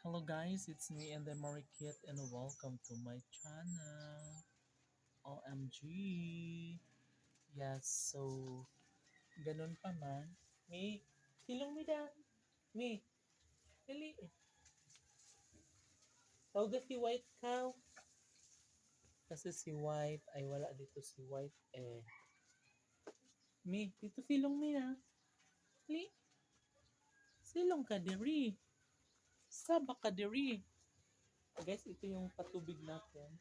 Hello guys, it's me and the Marikit and welcome to my channel. OMG. Yes, so ganun pa man. Me, silong mi da. Me, dali. Tawag si White Cow. Kasi si White ay wala dito si White eh. Me, dito silong mi na. Dali. Silong ka diri. Saba ka diri. Guys, ito yung patubig natin.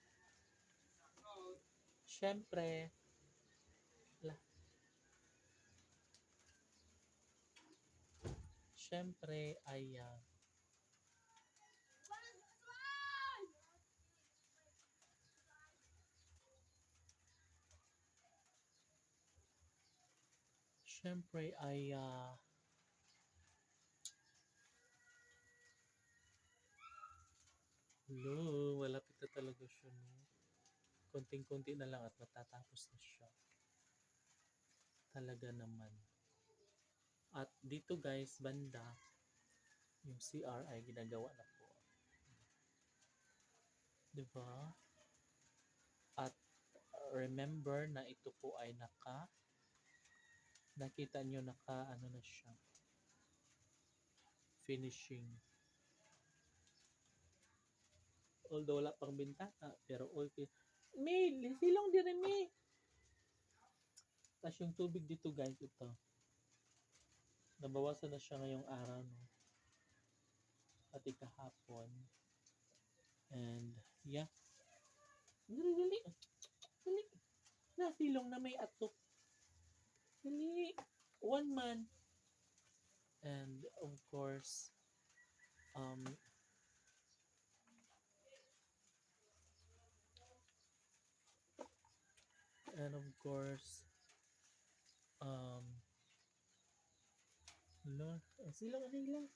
Siyempre, la, siyempre ay siyempre ay hello, malapit na talaga siya, no? Konting-konti na lang at matatapos na siya. Talaga naman. At dito guys, banda, yung CR ay ginagawa na po. Diba? At remember na ito po ay nakita nyo ano na siya, finishing. Although wala pang bintana, pero okay. May, silong din rin, may. Tapos yung tubig dito guys, ito. Nabawasan na siya ngayong araw, no? Pati kahapon. And, yeah. Dali, dali. Dali. Nasilong na may atok. Dali. One man. And, of course, um, and of course, um, Lord, silong ano lang.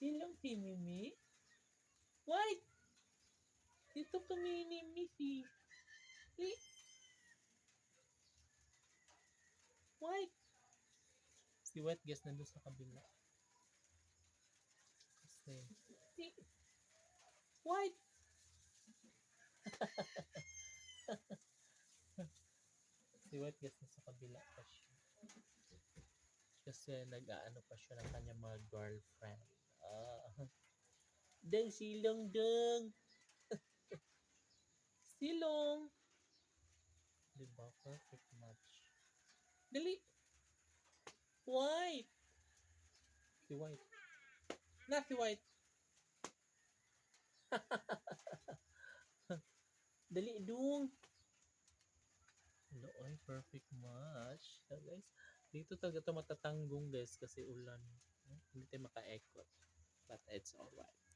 Silong si Mimi. White! Dito kami ni Missy. Dali. White! Si White guess nandun sa kabila. Kasi, si White! Si White guess na sa kabila pa siya. Kasi nag-aano pa siya ng kanyang mga girlfriend. Dang silong dang! Silong! Diba? Perfect match. Dali! White! Si White. Na si White! Dali dung! Ay, perfect match. So, guys, dito talaga ito matatanggong guys kasi ulan. Hindi tayo maka-ekot. But it's alright.